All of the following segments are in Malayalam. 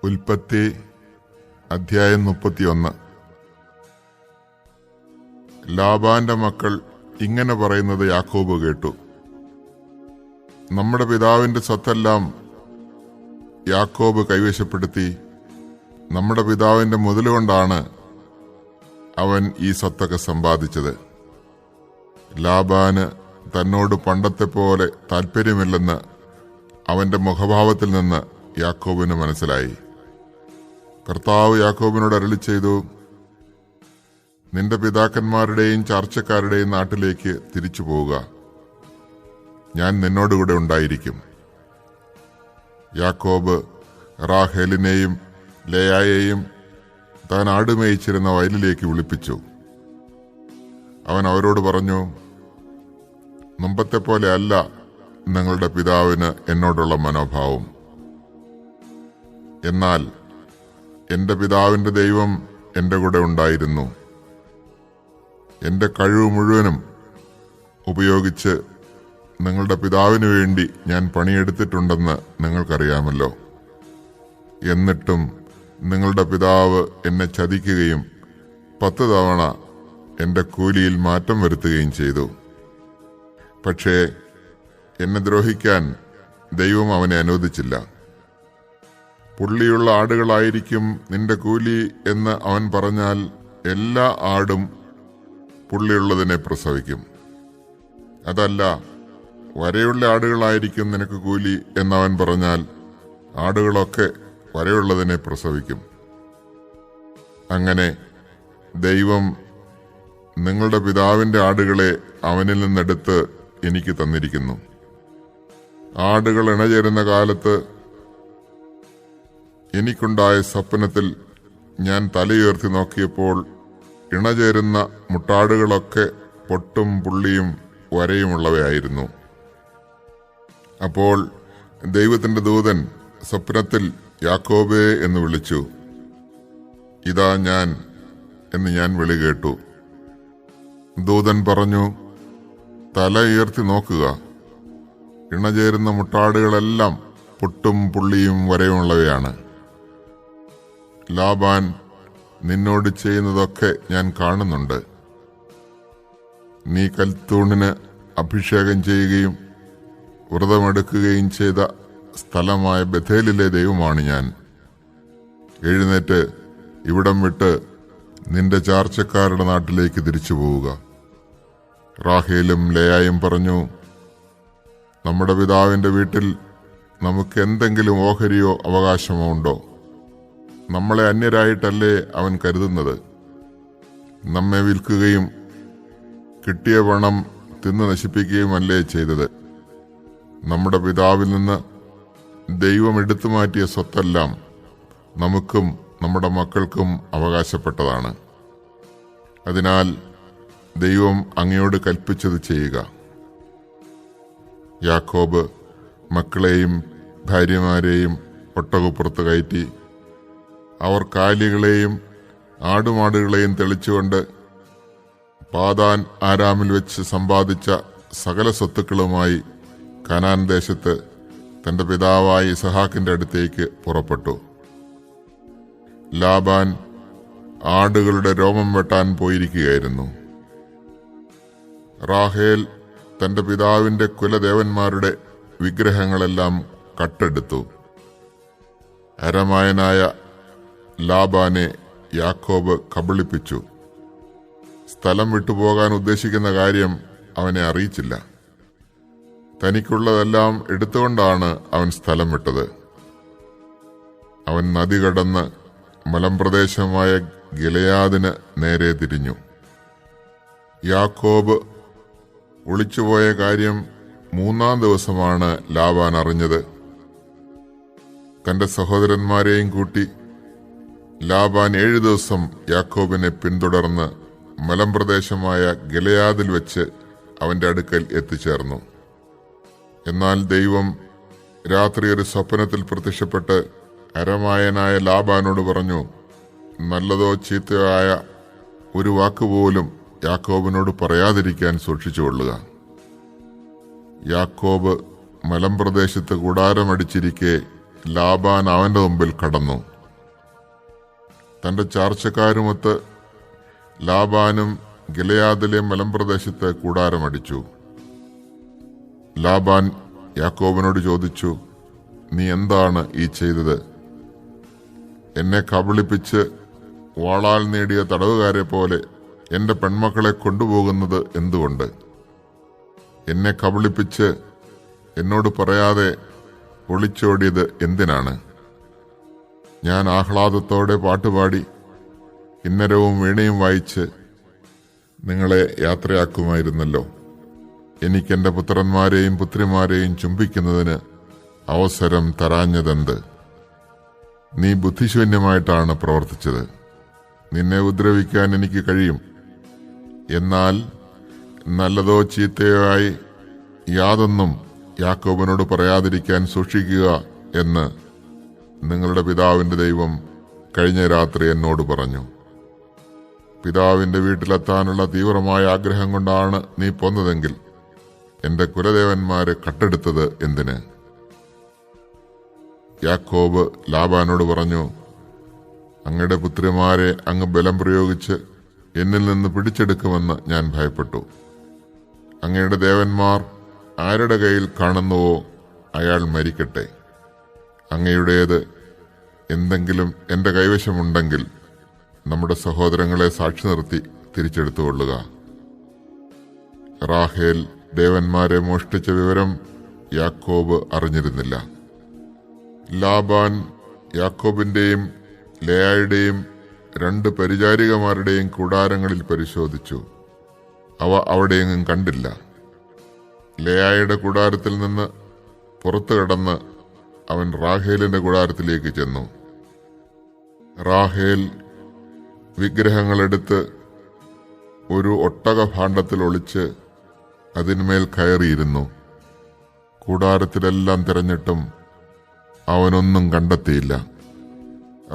ഉൽപ്പത്തി അധ്യായം 31. ലാബാന്റെ മക്കൾ ഇങ്ങനെ പറയുന്നത് യാക്കോബ് കേട്ടു. നമ്മുടെ പിതാവിന്റെ സ്വത്തെല്ലാം യാക്കോബ് കൈവശപ്പെടുത്തി. നമ്മുടെ പിതാവിന്റെ മുതലുകൊണ്ടാണ് അവൻ ഈ സ്വത്തൊക്കെ സമ്പാദിച്ചത്. ലാബാന് തന്നോട് പണ്ടത്തെ പോലെ താല്പര്യമില്ലെന്ന് അവന്റെ മുഖഭാവത്തിൽ നിന്ന് യാക്കോബിന് മനസ്സിലായി. കർത്താവ് യാക്കോബിനോട് അരുളി ചെയ്തു, നിന്റെ പിതാക്കന്മാരുടെയും ചാർച്ചക്കാരുടെയും നാട്ടിലേക്ക് തിരിച്ചു പോവുക, ഞാൻ നിന്നോടുകൂടെ ഉണ്ടായിരിക്കും. യാക്കോബ് റാഹേലിനെയും ലേയായെയും താൻ ആടുമേയിച്ചിരുന്ന വയലിലേക്ക് വിളിപ്പിച്ചു. അവൻ അവരോട് പറഞ്ഞു, മുമ്പത്തെ പോലെ അല്ല നിങ്ങളുടെ പിതാവിന് എന്നോടുള്ള മനോഭാവം. എന്നാൽ എന്റെ പിതാവിന്റെ ദൈവം എന്റെ കൂടെ ഉണ്ടായിരുന്നു. എന്റെ കഴിവ് മുഴുവനും ഉപയോഗിച്ച് നിങ്ങളുടെ പിതാവിനു വേണ്ടി ഞാൻ പണിയെടുത്തിട്ടുണ്ടെന്ന് നിങ്ങൾക്കറിയാമല്ലോ. എന്നിട്ടും നിങ്ങളുടെ പിതാവ് എന്നെ ചതിക്കുകയും 10 തവണ എന്റെ കൂലിയിൽ മാറ്റം വരുത്തുകയും ചെയ്തു. പക്ഷേ എന്നെ ദ്രോഹിക്കാൻ ദൈവം അവനെ അനുവദിച്ചില്ല. പുള്ളിയുള്ള ആടുകളായിരിക്കും നിന്റെ കൂലി എന്ന് അവൻ പറഞ്ഞാൽ എല്ലാ ആടും പുള്ളിയുള്ളതിനെ പ്രസവിക്കും. അതല്ല, വരയുള്ള ആടുകളായിരിക്കും നിനക്ക് കൂലി എന്നവൻ പറഞ്ഞാൽ ആടുകളൊക്കെ വരയുള്ളതിനെ പ്രസവിക്കും. അങ്ങനെ ദൈവം നിങ്ങളുടെ പിതാവിന്റെ ആടുകളെ അവനിൽ നിന്നെടുത്ത് എനിക്ക് തന്നിരിക്കുന്നു. ആടുകൾ ഇണചേരുന്ന കാലത്ത് എനിക്കുണ്ടായ സ്വപ്നത്തിൽ ഞാൻ തലയുയർത്തി നോക്കിയപ്പോൾ ഇണചേരുന്ന മുട്ടാടുകളൊക്കെ പൊട്ടും പുള്ളിയും വരയുമുള്ളവയായിരുന്നു. അപ്പോൾ ദൈവത്തിന്റെ ദൂതൻ സ്വപ്നത്തിൽ യാക്കോബേ എന്ന് വിളിച്ചു. ഇതാ ഞാൻ എന്ന് ഞാൻ വിളി കേട്ടു. ദൂതൻ പറഞ്ഞു, തല ഉയർത്തി നോക്കുക, ഇണചേരുന്ന മുട്ടാടുകളെല്ലാം പൊട്ടും പുള്ളിയും വരയുമുള്ളവയാണ്. ലാബാൻ നിന്നോട് ചെയ്യുന്നതൊക്കെ ഞാൻ കാണുന്നുണ്ട്. നീ കൽത്തൂണിന് അഭിഷേകം ചെയ്യുകയും വ്രതമെടുക്കുകയും ചെയ്ത സ്ഥലമായ ബഥേലിലെ ദൈവമാണ് ഞാൻ. എഴുന്നേറ്റ് ഇവിടം വിട്ട് നിന്റെ ചാർച്ചക്കാരുടെ നാട്ടിലേക്ക് തിരിച്ചു പോവുക. റാഹേലും ലേയായും പറഞ്ഞു, നമ്മുടെ പിതാവിന്റെ വീട്ടിൽ നമുക്ക് എന്തെങ്കിലും ഓഹരിയോ അവകാശമോ ഉണ്ടോ? നമ്മളെ അന്യരായിട്ടല്ലേ അവൻ കരുതുന്നത്? നമ്മെ വിൽക്കുകയും കിട്ടിയ പണം തിന്നു നശിപ്പിക്കുകയുമല്ലേ ചെയ്തത്? നമ്മുടെ പിതാവിൽ നിന്ന് ദൈവം എടുത്തു മാറ്റിയ സ്വത്തെല്ലാം നമുക്കും നമ്മുടെ മക്കൾക്കും അവകാശപ്പെട്ടതാണ്. അതിനാൽ ദൈവം അങ്ങയോട് കൽപ്പിച്ചത് ചെയ്യുക. യാക്കോബ് മക്കളെയും ഭാര്യമാരെയും ഒട്ടകപ്പുറത്ത് കയറ്റി അവർ കാലികളെയും ആടുമാടുകളെയും തെളിച്ചുകൊണ്ട് പാദാൻ ആരാമിൽ വെച്ച് സമ്പാദിച്ച സകല സ്വത്തുക്കളുമായി കനാൻ ദേശത്ത് തന്റെ പിതാവായ ഇസഹാക്കിന്റെ അടുത്തേക്ക് പുറപ്പെട്ടു. ലാബാൻ ആടുകളുടെ രോമം വെട്ടാൻ പോയിരിക്കുകയായിരുന്നു. റാഹേൽ തന്റെ പിതാവിന്റെ കുലദേവന്മാരുടെ വിഗ്രഹങ്ങളെല്ലാം കട്ടെടുത്തു. അരമായനായ ലാബാനെ യാക്കോബ് കബളിപ്പിച്ചു. സ്ഥലം വിട്ടുപോകാൻ ഉദ്ദേശിക്കുന്ന കാര്യം അവനെ അറിയിച്ചില്ല. തനിക്കുള്ളതെല്ലാം എടുത്തുകൊണ്ടാണ് അവൻ സ്ഥലം വിട്ടത്. അവൻ നദി കടന്ന് മലമ്പ്രദേശമായ ഗിലെയാദിന് നേരെ തിരിഞ്ഞു. യാക്കോബ് ഒളിച്ചുപോയ കാര്യം 3-ാം ദിവസമാണ് ലാബാൻ അറിഞ്ഞത്. തന്റെ സഹോദരന്മാരെയും കൂട്ടി ലാബാൻ 7 ദിവസം യാക്കോബിനെ പിന്തുടർന്ന് മലമ്പ്രദേശമായ ഗിലെയാദിൽ വെച്ച് അവന്റെ അടുക്കൽ എത്തിച്ചേർന്നു. എന്നാൽ ദൈവം രാത്രി ഒരു സ്വപ്നത്തിൽ പ്രത്യക്ഷപ്പെട്ട് അരമായനായ ലാബാനോട് പറഞ്ഞു, നല്ലതോ ചീത്തയോ ആയ ഒരു വാക്കുപോലും യാക്കോബിനോട് പറയാതിരിക്കാൻ സൂക്ഷിച്ചുകൊള്ളുക. യാക്കോബ് മലമ്പ്രദേശത്ത് കൂടാരമടിച്ചിരിക്കെ ലാബാൻ അവന്റെ മുമ്പിൽ കടന്നു. തന്റെ ചാർച്ചക്കാരുമൊത്ത് ലാബാനും ഗിലെയാദിലെ മലമ്പ്രദേശത്ത് കൂടാരമടിച്ചു. ലാബാൻ യാക്കോബിനോട് ചോദിച്ചു, നീ എന്താണ് ഈ ചെയ്തത്? എന്നെ കബളിപ്പിച്ച് വാളാൽ നേടിയ തടവുകാരെ പോലെ എന്റെ പെൺമക്കളെ കൊണ്ടുപോകുന്നത് എന്തുകൊണ്ട്? എന്നെ കബളിപ്പിച്ച് എന്നോട് പറയാതെ ഒളിച്ചോടിയത് എന്തിനാണ്? ഞാൻ ആഹ്ലാദത്തോടെ പാട്ടുപാടി കിന്നരവും വീണയും വായിച്ച് നിങ്ങളെ യാത്രയാക്കുമായിരുന്നല്ലോ. എനിക്കെന്റെ പുത്രന്മാരെയും പുത്രിമാരെയും ചുംബിക്കുന്നതിന് അവസരം തരാഞ്ഞതെന്ത്? നീ ബുദ്ധിശൂന്യമായിട്ടാണ് പ്രവർത്തിച്ചത്. നിന്നെ ഉപദ്രവിക്കാൻ എനിക്ക് കഴിയും. എന്നാൽ നല്ലതോ ചീത്തയോ ആയി യാതൊന്നും യാക്കോബിനോട് പറയാതിരിക്കാൻ സൂക്ഷിക്കുക എന്ന് നിങ്ങളുടെ പിതാവിന്റെ ദൈവം കഴിഞ്ഞ രാത്രി എന്നോട് പറഞ്ഞു. പിതാവിന്റെ വീട്ടിലെത്താനുള്ള തീവ്രമായ ആഗ്രഹം കൊണ്ടാണ് നീ പോന്നതെങ്കിൽ എന്റെ കുലദേവന്മാരെ കട്ടെടുത്തത് എന്തിന്? യാക്കോബ് ലാബാനോട് പറഞ്ഞു, അങ്ങയുടെ പുത്രിമാരെ അങ്ങ് ബലം പ്രയോഗിച്ച് എന്നിൽ നിന്ന് പിടിച്ചെടുക്കുമെന്ന് ഞാൻ ഭയപ്പെട്ടു. അങ്ങയുടെ ദേവന്മാർ ആരുടെ കയ്യിൽ കാണുന്നുവോ അയാൾ മരിക്കട്ടെ. അങ്ങയുടേത് എന്തെങ്കിലും എന്റെ കൈവശമുണ്ടെങ്കിൽ നമ്മുടെ സഹോദരങ്ങളെ സാക്ഷി നിർത്തി തിരിച്ചെടുത്തുകൊള്ളുക. റാഹേൽ ദേവന്മാരെ മോഷ്ടിച്ച വിവരം യാക്കോബ് അറിഞ്ഞിരുന്നില്ല. ലാബാൻ യാക്കോബിന്റെയും ലേയായുടെയും 2 പരിചാരികമാരുടെയും കൂടാരങ്ങളിൽ പരിശോധിച്ചു. അവ അവിടെയെങ്ങും കണ്ടില്ല. ലേയായുടെ കൂടാരത്തിൽ നിന്ന് പുറത്തു കടന്ന് അവൻ റാഹേലിന്റെ കൂടാരത്തിലേക്ക് ചെന്നു. റാഹേൽ വിഗ്രഹങ്ങളെടുത്ത് ഒരു ഒട്ടകഭാണ്ഡത്തിൽ ഒളിച്ച് അതിന്മേൽ കയറിയിരുന്നു. കൂടാരത്തിലെല്ലാം തിരഞ്ഞിട്ടും അവനൊന്നും കണ്ടെത്തിയില്ല.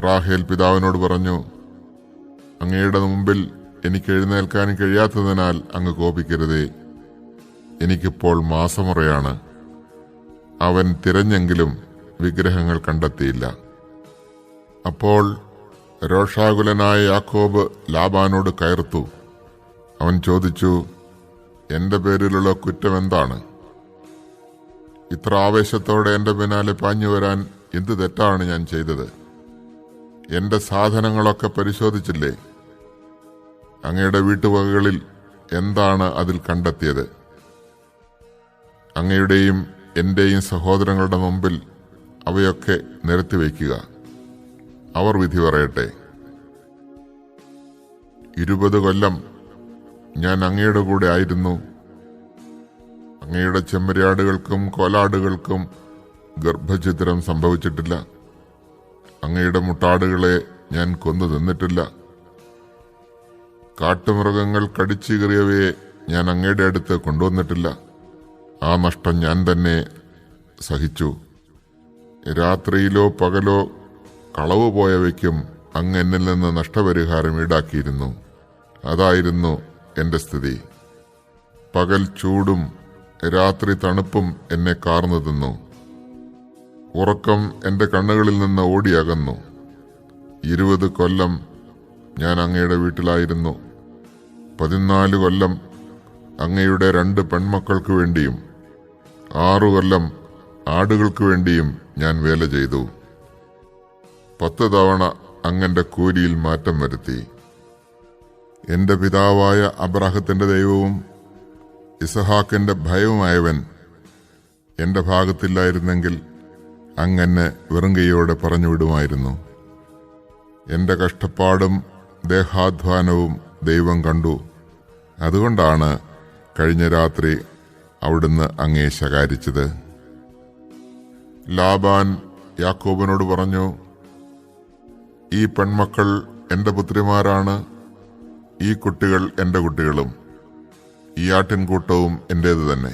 റാഹേൽ പിതാവിനോട് പറഞ്ഞു, അങ്ങയുടെ മുമ്പിൽ എനിക്ക് എഴുന്നേൽക്കാൻ കഴിയാത്തതിനാൽ അങ്ങ് കോപിക്കരുതേ. എനിക്കിപ്പോൾ മാസമുറയാണ്. അവൻ തിരഞ്ഞെങ്കിലും വിഗ്രഹങ്ങൾ കണ്ടെത്തിയില്ല. അപ്പോൾ രോഷാകുലനായ യാക്കോബ് ലാബാനോട് കയർത്തു. അവൻ ചോദിച്ചു, എന്റെ പേരിലുള്ള കുറ്റം എന്താണ്? ഇത്ര ആവേശത്തോടെ എന്റെ പിന്നാലെ പാഞ്ഞു വരാൻ എന്ത് തെറ്റാണ് ഞാൻ ചെയ്തത്? എന്റെ സാധനങ്ങളൊക്കെ പരിശോധിച്ചില്ലേ? അങ്ങയുടെ വീട്ടുവകകളിൽ എന്താണ് അതിൽ കണ്ടെത്തിയത്? അങ്ങയുടെയും എന്റെയും സഹോദരങ്ങളുടെ മുമ്പിൽ അവയൊക്കെ നിരത്തിവെക്കുക. അവർ വിധി പറയട്ടെ. 20 കൊല്ലം ഞാൻ അങ്ങയുടെ കൂടെ ആയിരുന്നു. അങ്ങയുടെ ചെമ്മരിയാടുകൾക്കും കോലാടുകൾക്കും ഗർഭഛിദ്രം സംഭവിച്ചിട്ടില്ല. അങ്ങയുടെ മുട്ടാടുകളെ ഞാൻ കൊന്നു തിന്നിട്ടില്ല. കാട്ടുമൃഗങ്ങൾ കടിച്ചു കീറിയവയെ ഞാൻ അങ്ങയുടെ അടുത്ത് കൊണ്ടുവന്നിട്ടില്ല. ആ നഷ്ടം ഞാൻ തന്നെ സഹിച്ചു. രാത്രിയിലോ പകലോ കളവ് പോയവയ്ക്കും അങ്ങ് എന്നിൽ നിന്ന് നഷ്ടപരിഹാരം ഈടാക്കിയിരുന്നു. അതായിരുന്നു എന്റെ സ്ഥിതി. പകൽ ചൂടും രാത്രി തണുപ്പും എന്നെ കാർന്നു തിന്നു. ഉറക്കം എന്റെ കണ്ണുകളിൽ നിന്ന് ഓടിയകന്നു. 20 കൊല്ലം ഞാൻ അങ്ങയുടെ വീട്ടിലായിരുന്നു. 14 കൊല്ലം അങ്ങയുടെ 2 പെൺമക്കൾക്ക് വേണ്ടിയും 6 കൊല്ലം ആടുകൾക്ക് വേണ്ടിയും ഞാൻ വേല ചെയ്തു. 10 തവണ അങ്ങന്റെ കൂലിയിൽ മാറ്റം വരുത്തി. എന്റെ പിതാവായ അബ്രാഹത്തിന്റെ ദൈവവും ഇസഹാക്കിന്റെ ഭയവുമായവൻ എന്റെ ഭാഗത്തില്ലായിരുന്നെങ്കിൽ അങ്ങനെ വെറും കൈയോടെ പറഞ്ഞുവിടുമായിരുന്നു. എന്റെ കഷ്ടപ്പാടും ദേഹാധ്വാനവും ദൈവം കണ്ടു. അതുകൊണ്ടാണ് കഴിഞ്ഞ രാത്രി അവിടുന്ന് അങ്ങയെ ശകാരിച്ചത്. ലാബാൻ യാക്കോബിനോട് പറഞ്ഞു, ഈ പെൺമക്കൾ എന്റെ പുത്രിമാരാണ്. ഈ കുട്ടികൾ എന്റെ കുട്ടികളും ഈ ആട്ടിൻകൂട്ടവും എന്റേത് തന്നെ.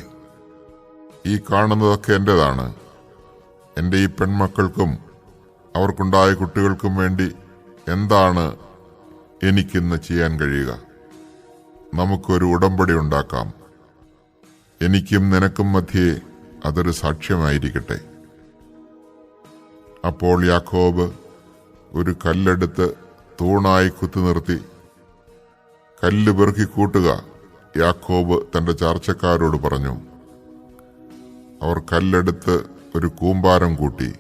ഈ കാണുന്നതൊക്കെ എന്റേതാണ്. എന്റെ ഈ പെൺമക്കൾക്കും അവർക്കുണ്ടായ കുട്ടികൾക്കും വേണ്ടി എന്താണ് എനിക്കിന്ന് ചെയ്യാൻ കഴിയുക? നമുക്കൊരു ഉടമ്പടി ഉണ്ടാക്കാം. എനിക്കും നിനക്കും മധ്യേ അതൊരു സാക്ഷ്യമായിരിക്കട്ടെ. അപ്പോൾ യാക്കോബ് ഒരു കല്ലെടുത്ത് തൂണായി കുത്തിനിർത്തി. കല്ല് പെറുക്കി കൂട്ടുക, യാക്കോബ് തന്റെ ചാർച്ചക്കാരോട് പറഞ്ഞു. അവർ കല്ലെടുത്ത് ഒരു കൂമ്പാരം കൂട്ടി.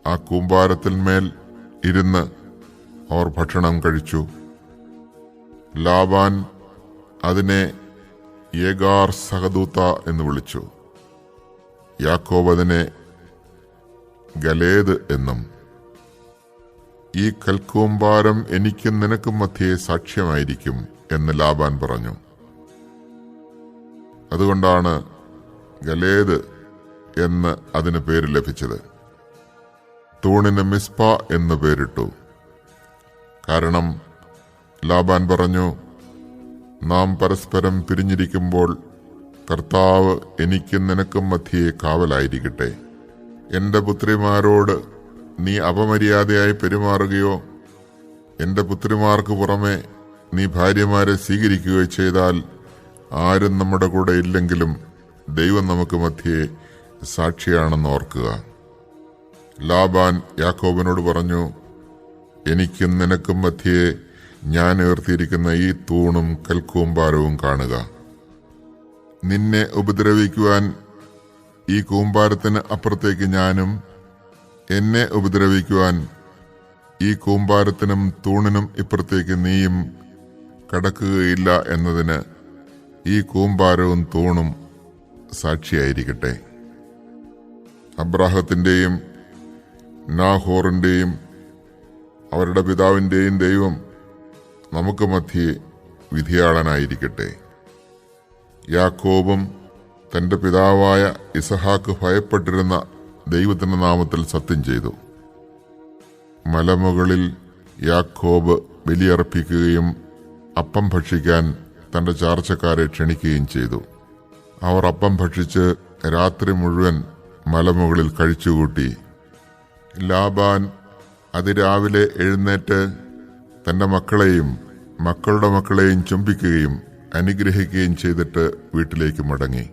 ആ കൂമ്പാരത്തിന്മേൽ ഇരുന്ന് അവർ ഭക്ഷണം കഴിച്ചു. ലാബാൻ അതിനെ യേഗാർ സഹദൂത്ത എന്ന് വിളിച്ചു. യാക്കോബ് അതിനെ ഗലേദ് എന്നും. ഈ കൽക്കൂമ്പാരം എനിക്കും നിനക്കും മധ്യേ സാക്ഷ്യമായിരിക്കും എന്ന് ലാബാൻ പറഞ്ഞു. അതുകൊണ്ടാണ് ഗലേദ് എന്ന് അതിന് പേര് ലഭിച്ചത്. തൂണിന് മിസ്പ എന്ന് പേരിട്ടു. കാരണം ലാബാൻ പറഞ്ഞു, നാം പരസ്പരം പിരിഞ്ഞിരിക്കുമ്പോൾ കർത്താവ് എനിക്കും നിനക്കും മധ്യേ കാവലായിരിക്കട്ടെ. എന്റെ പുത്രിമാരോട് നീ അപമര്യാദയായി പെരുമാറുകയോ എന്റെ പുത്രിമാർക്ക് പുറമെ നീ ഭാര്യമാരെ സ്വീകരിക്കുകയോ ചെയ്താൽ ആരും നമ്മുടെ കൂടെ ഇല്ലെങ്കിലും ദൈവം നമുക്ക് മധ്യേ സാക്ഷിയാണെന്ന് ഓർക്കുക. ലാബാൻ യാക്കോബിനോട് പറഞ്ഞു, എനിക്കും നിനക്കും മധ്യേ ഞാൻ ഉയർത്തിയിരിക്കുന്ന ഈ തൂണും കൽക്കൂമ്പാരവും കാണുക. നിന്നെ ഉപദ്രവിക്കുവാൻ ഈ കൂമ്പാരത്തിന് അപ്പുറത്തേക്ക് ഞാനും, എന്നെ ഉപദ്രവിക്കുവാൻ ഈ കൂമ്പാരത്തിനും തൂണിനും ഇപ്പുറത്തേക്ക് നീയും കടക്കുകയില്ല എന്നതിന് ഈ കൂമ്പാരവും തൂണും സാക്ഷിയായിരിക്കട്ടെ. അബ്രാഹത്തിന്റെയും നാഹോറിന്റെയും അവരുടെ പിതാവിന്റെയും ദൈവം നമുക്ക് മധ്യേ വിധിയാളനായിരിക്കട്ടെ. യാക്കോബും തന്റെ പിതാവായ ഇസഹാക്ക് ഭയപ്പെട്ടിരുന്ന ദൈവത്തിന്റെ നാമത്തിൽ സത്യം ചെയ്തു. മലമുകളിൽ യാക്കോബ് ബലിയർപ്പിക്കുകയും അപ്പം ഭക്ഷിക്കാൻ തന്റെ ചാർച്ചക്കാരെ ക്ഷണിക്കുകയും ചെയ്തു. അവർ അപ്പം ഭക്ഷിച്ച് രാത്രി മുഴുവൻ മലമുകളിൽ കഴിച്ചുകൂട്ടി. ലാബാൻ അതിരാവിലെ എഴുന്നേറ്റ് തന്റെ മക്കളെയും മക്കളുടെ മക്കളെയും ചുംബിക്കുകയും അനുഗ്രഹിക്കുകയും ചെയ്തിട്ട് വീട്ടിലേക്ക് മടങ്ങി.